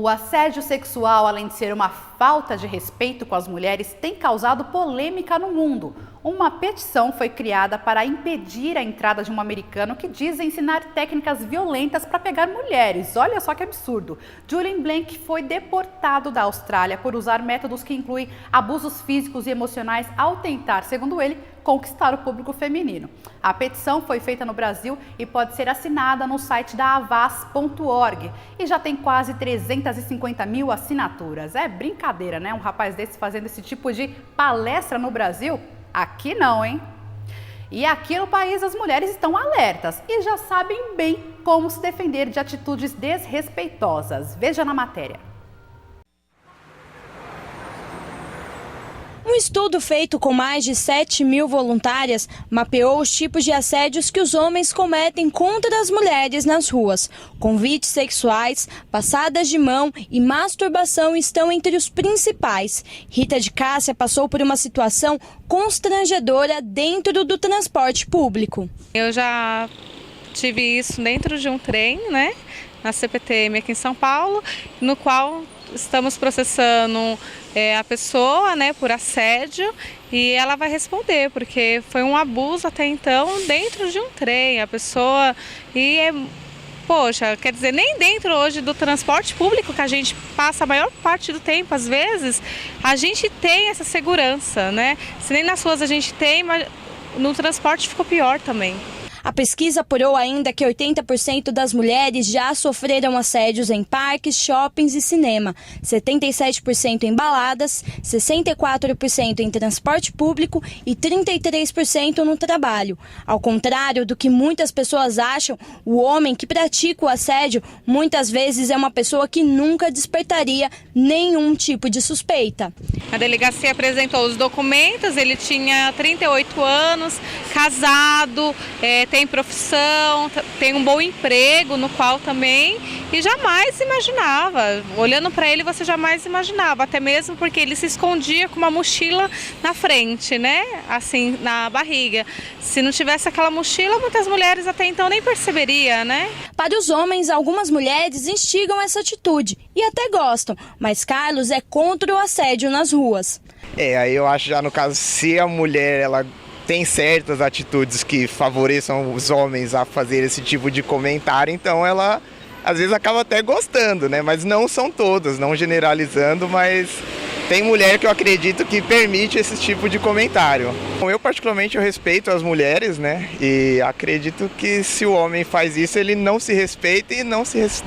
O assédio sexual, além de ser uma falta de respeito com as mulheres, tem causado polêmica no mundo. Uma petição foi criada para impedir a entrada de um americano que diz ensinar técnicas violentas para pegar mulheres. Olha só que absurdo. Julian Blank foi deportado da Austrália por usar métodos que incluem abusos físicos e emocionais ao tentar, segundo ele, conquistar o público feminino. A petição foi feita no Brasil e pode ser assinada no site da avaz.org e já tem quase 350 mil assinaturas. É brincadeira, né? Um rapaz desse fazendo esse tipo de palestra no Brasil? Aqui não, hein? E aqui no país as mulheres estão alertas e já sabem bem como se defender de atitudes desrespeitosas. Veja na matéria. Um estudo feito com mais de 7 mil voluntárias mapeou os tipos de assédios que os homens cometem contra as mulheres nas ruas. Convites sexuais, passadas de mão e masturbação estão entre os principais. Rita de Cássia passou por uma situação constrangedora dentro do transporte público. Eu já tive isso dentro de um trem, né, na CPTM aqui em São Paulo, no qual estamos processando a pessoa, né, por assédio, e ela vai responder, porque foi um abuso até então dentro de um trem, a pessoa, poxa, quer dizer, nem dentro hoje do transporte público, que a gente passa a maior parte do tempo, às vezes, a gente tem essa segurança, né, se nem nas ruas a gente tem, mas no transporte ficou pior também. A pesquisa apurou ainda que 80% das mulheres já sofreram assédios em parques, shoppings e cinema, 77% em baladas, 64% em transporte público e 33% no trabalho. Ao contrário do que muitas pessoas acham, o homem que pratica o assédio muitas vezes é uma pessoa que nunca despertaria nenhum tipo de suspeita. A delegacia apresentou os documentos, ele tinha 38 anos, casado, tem profissão, tem um bom emprego no qual também, e jamais imaginava, olhando para ele você jamais imaginava, até mesmo porque ele se escondia com uma mochila na frente, né, assim, na barriga. Se não tivesse aquela mochila, muitas mulheres até então nem perceberia, né? Para os homens, algumas mulheres instigam essa atitude e até gostam, mas Carlos é contra o assédio nas ruas. Aí eu acho já no caso, se a mulher, ela tem certas atitudes que favoreçam os homens a fazer esse tipo de comentário, então ela às vezes acaba até gostando, né? Mas não são todas, não generalizando, mas tem mulher que eu acredito que permite esse tipo de comentário. Eu particularmente eu respeito as mulheres, né? E acredito que se o homem faz isso, ele não se respeita e não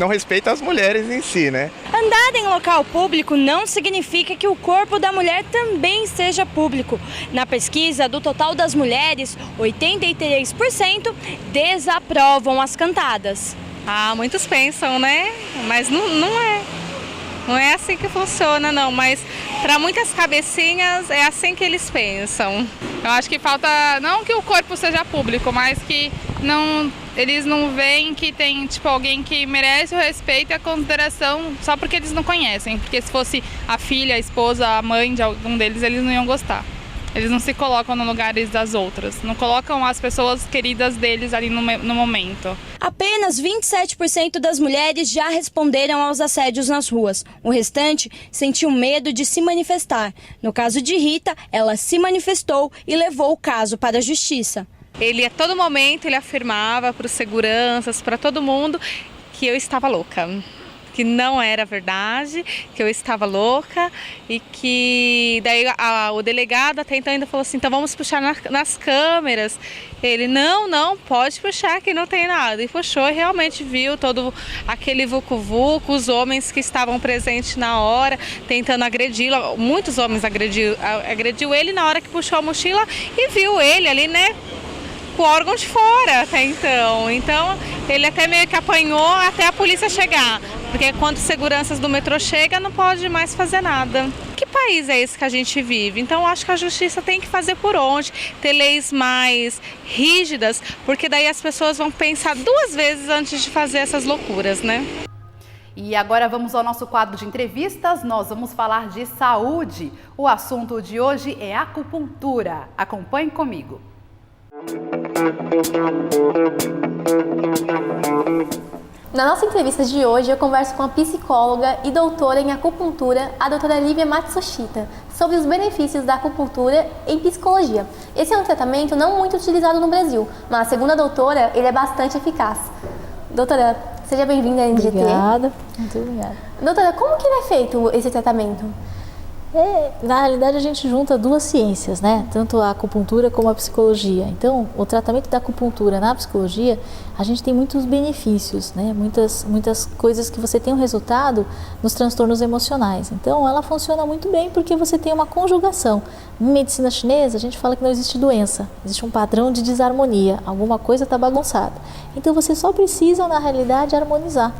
respeita as mulheres em si, né? Andar em local público não significa que o corpo da mulher também seja público. Na pesquisa, do total das mulheres, 83% desaprovam as cantadas. Muitos pensam, né? Mas não é. Não é assim que funciona, não, mas para muitas cabecinhas é assim que eles pensam. Eu acho que falta, não que o corpo seja público, mas que eles não veem que tem alguém que merece o respeito e a consideração só porque eles não conhecem. Porque se fosse a filha, a esposa, a mãe de algum deles, eles não iam gostar. Eles não se colocam no lugar das outras, não colocam as pessoas queridas deles ali no momento. Apenas 27% das mulheres já responderam aos assédios nas ruas. O restante sentiu medo de se manifestar. No caso de Rita, ela se manifestou e levou o caso para a justiça. Ele a todo momento ele afirmava para os seguranças, para todo mundo, que eu estava louca. Que não era verdade, que eu estava louca e que daí o delegado até então ainda falou assim, então vamos puxar nas câmeras. Ele, não, pode puxar que não tem nada. E puxou e realmente viu todo aquele vucu-vucu, os homens que estavam presentes na hora, tentando agredi-lo. Muitos homens agrediu ele na hora que puxou a mochila e viu ele ali, né? O órgão de fora até então. Então ele até meio que apanhou até a polícia chegar. Porque quando seguranças do metrô chegam, não pode mais fazer nada. Que país é esse que a gente vive? Então acho que a justiça tem que fazer por onde, ter leis mais rígidas, porque daí as pessoas vão pensar duas vezes antes de fazer essas loucuras, né? E agora vamos ao nosso quadro de entrevistas, nós vamos falar de saúde. O assunto de hoje é acupuntura. Acompanhe comigo. Na nossa entrevista de hoje, eu converso com a psicóloga e doutora em acupuntura, a doutora Lívia Matsushita, sobre os benefícios da acupuntura em psicologia. Esse é um tratamento não muito utilizado no Brasil, mas, segundo a doutora, ele é bastante eficaz. Doutora, seja bem-vinda à NGT. Obrigada, muito obrigada. Doutora, como que é feito esse tratamento? Na realidade, a gente junta duas ciências, né? Tanto a acupuntura como a psicologia. Então, o tratamento da acupuntura na psicologia, a gente tem muitos benefícios, né? Muitas coisas que você tem um resultado nos transtornos emocionais. Então, ela funciona muito bem porque você tem uma conjugação. Em medicina chinesa, a gente fala que não existe doença, existe um padrão de desarmonia, alguma coisa está bagunçada. Então, você só precisa, na realidade, harmonizar.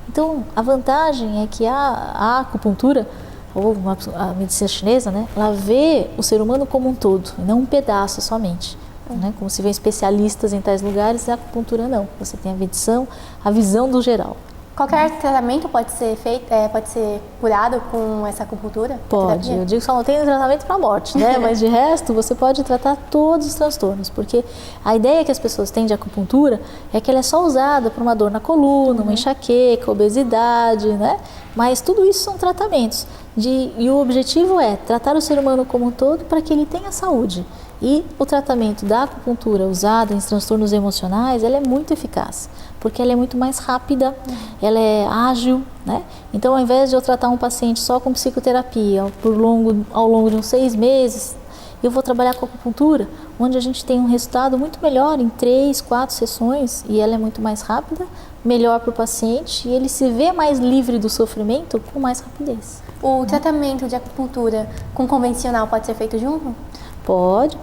Então, a vantagem é que a acupuntura, ou a medicina chinesa, né, ela vê o ser humano como um todo, e não um pedaço somente. Né? Como se vê especialistas em tais lugares, a acupuntura não. Você tem a visão do geral. Qualquer tratamento pode ser feito, pode ser curado com essa acupuntura? Pode, eu digo que só não tem tratamento para a morte, né? Mas de resto você pode tratar todos os transtornos, porque a ideia que as pessoas têm de acupuntura é que ela é só usada para uma dor na coluna, uma enxaqueca, obesidade, né? Mas tudo isso são tratamentos, e o objetivo é tratar o ser humano como um todo para que ele tenha saúde. E o tratamento da acupuntura usado em transtornos emocionais, ela é muito eficaz, porque ela é muito mais rápida, ela é ágil, né? Então, ao invés de eu tratar um paciente só com psicoterapia ao longo de uns 6 meses, eu vou trabalhar com acupuntura, onde a gente tem um resultado muito melhor em 3, 4 sessões, e ela é muito mais rápida, melhor para o paciente, e ele se vê mais livre do sofrimento com mais rapidez. O tratamento de acupuntura com convencional pode ser feito junto?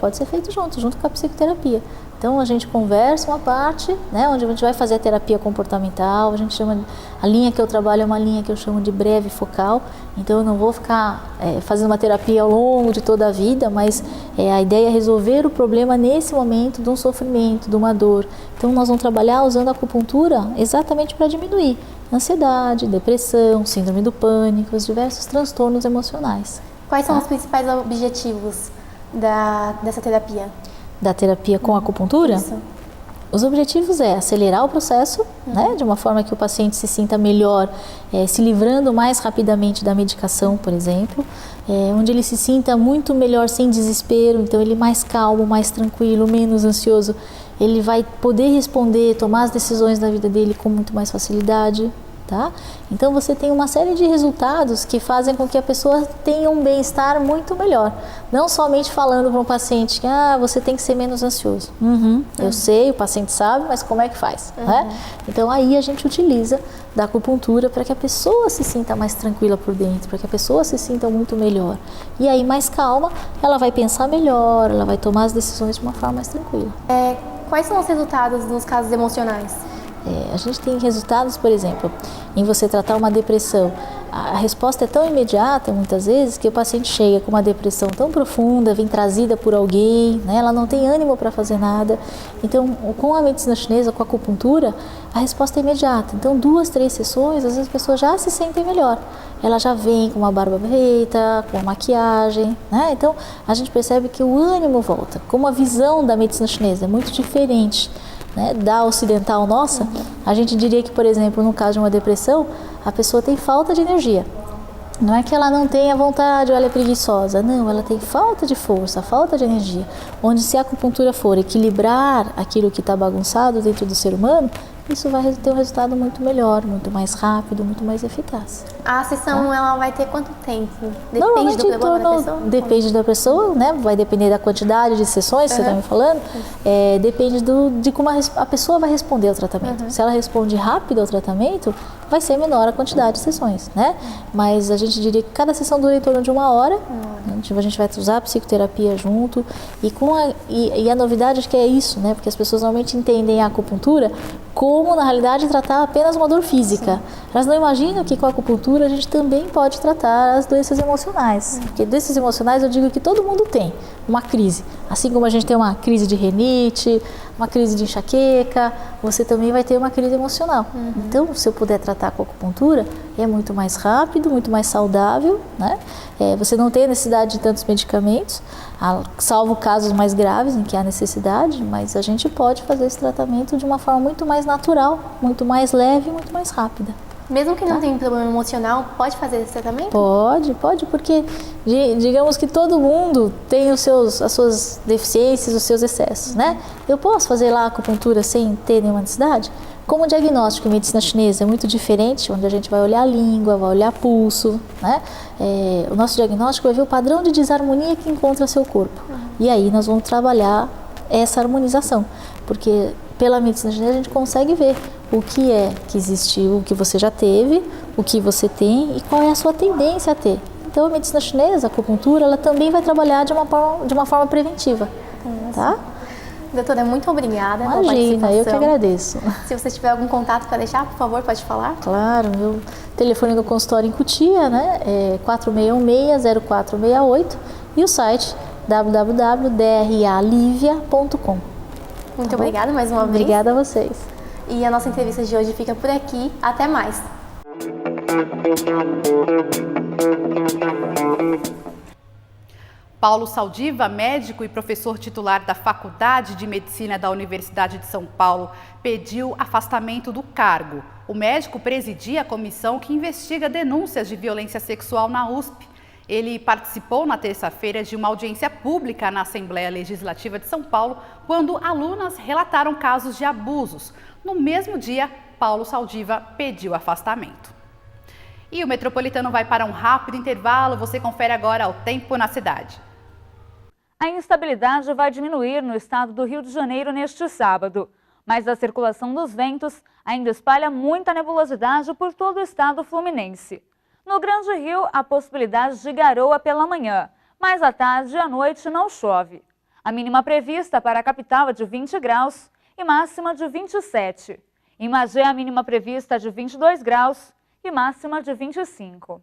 Pode ser feito junto com a psicoterapia. Então a gente conversa uma parte, né, onde a gente vai fazer a terapia comportamental, a linha que eu trabalho é uma linha que eu chamo de breve focal, então eu não vou ficar fazendo uma terapia ao longo de toda a vida, mas a ideia é resolver o problema nesse momento de um sofrimento, de uma dor. Então nós vamos trabalhar usando a acupuntura exatamente para diminuir ansiedade, depressão, síndrome do pânico, os diversos transtornos emocionais. Quais são os principais objetivos dessa terapia? Da terapia com acupuntura? Isso. Os objetivos é acelerar o processo, né, de uma forma que o paciente se sinta melhor, se livrando mais rapidamente da medicação, por exemplo, onde ele se sinta muito melhor sem desespero, então ele mais calmo, mais tranquilo, menos ansioso, ele vai poder responder, tomar as decisões da vida dele com muito mais facilidade. Tá? Então você tem uma série de resultados que fazem com que a pessoa tenha um bem-estar muito melhor. Não somente falando para um paciente que você tem que ser menos ansioso. Eu sei, o paciente sabe, mas como é que faz? Né? Então aí a gente utiliza da acupuntura para que a pessoa se sinta mais tranquila por dentro, para que a pessoa se sinta muito melhor. E aí mais calma, ela vai pensar melhor, ela vai tomar as decisões de uma forma mais tranquila. Quais são os resultados nos casos emocionais? A gente tem resultados, por exemplo, em você tratar uma depressão. A resposta é tão imediata, muitas vezes, que o paciente chega com uma depressão tão profunda, vem trazida por alguém, né? Ela não tem ânimo para fazer nada. Então, com a medicina chinesa, com a acupuntura, a resposta é imediata. Então, 2, 3 sessões, às vezes as pessoas já se sentem melhor. Ela já vem com uma barba feita, com a maquiagem, né? Então, a gente percebe que o ânimo volta. Como a visão da medicina chinesa é muito diferente, né, da ocidental nossa, a gente diria que, por exemplo, no caso de uma depressão, a pessoa tem falta de energia. Não é que ela não tenha vontade ou ela é preguiçosa, não, ela tem falta de força, falta de energia. Onde se a acupuntura for equilibrar aquilo que está bagunçado dentro do ser humano, isso vai ter um resultado muito melhor, muito mais rápido, muito mais eficaz. A sessão ela vai ter quanto tempo? Depende do problema da pessoa? Depende da pessoa, né? Vai depender da quantidade de sessões que você está me falando. Depende de como a pessoa vai responder ao tratamento. Se ela responde rápido ao tratamento, vai ser menor a quantidade de sessões, né? Mas a gente diria que cada sessão dura em torno de 1 hora. A gente vai usar a psicoterapia junto. E a novidade é que é isso, né? Porque as pessoas normalmente entendem a acupuntura como, na realidade, tratar apenas uma dor física. Elas não imaginam que com a acupuntura a gente também pode tratar as doenças emocionais. Porque doenças emocionais eu digo que todo mundo tem. uma crise. Assim como a gente tem uma crise de rinite, uma crise de enxaqueca, você também vai ter uma crise emocional. Então, se eu puder tratar com acupuntura, é muito mais rápido, muito mais saudável, né? Você não tem a necessidade de tantos medicamentos, salvo casos mais graves em que há necessidade, mas a gente pode fazer esse tratamento de uma forma muito mais natural, muito mais leve, muito mais rápida. Mesmo que não tenha problema emocional, pode fazer esse tratamento? Pode, porque digamos que todo mundo tem as suas deficiências, os seus excessos, né? Eu posso fazer lá a acupuntura sem ter nenhuma necessidade? Como o diagnóstico em medicina chinesa é muito diferente, onde a gente vai olhar a língua, vai olhar pulso, né? O nosso diagnóstico vai ver o padrão de desarmonia que encontra seu corpo. E aí nós vamos trabalhar essa harmonização, porque pela medicina chinesa a gente consegue ver o que é que existiu, o que você já teve, o que você tem e qual é a sua tendência a ter. Então a medicina chinesa, a acupuntura, ela também vai trabalhar de uma forma preventiva, tá? Doutora, muito obrigada pela Imagina, participação. eu que agradeço. Se você tiver algum contato para deixar, por favor, pode falar. Claro, meu telefone do consultório em Cotia, né, é 4616-0468 e o site www.dralivia.com. Muito obrigada mais uma vez. Obrigada a vocês. E a nossa entrevista de hoje fica por aqui. Até mais. Paulo Saldiva, médico e professor titular da Faculdade de Medicina da Universidade de São Paulo, pediu afastamento do cargo. O médico presidia a comissão que investiga denúncias de violência sexual na USP. Ele participou na terça-feira de uma audiência pública na Assembleia Legislativa de São Paulo, quando alunas relataram casos de abusos. No mesmo dia, Paulo Saldiva pediu afastamento. E o Metropolitano vai para um rápido intervalo. Você confere agora o tempo na cidade. A instabilidade vai diminuir no estado do Rio de Janeiro neste sábado, mas a circulação dos ventos ainda espalha muita nebulosidade por todo o estado fluminense. No Grande Rio, há possibilidade de garoa pela manhã, mas à tarde e à noite não chove. A mínima prevista para a capital é de 20 graus e máxima de 27. Em Magé, a mínima prevista é de 22 graus e máxima de 25.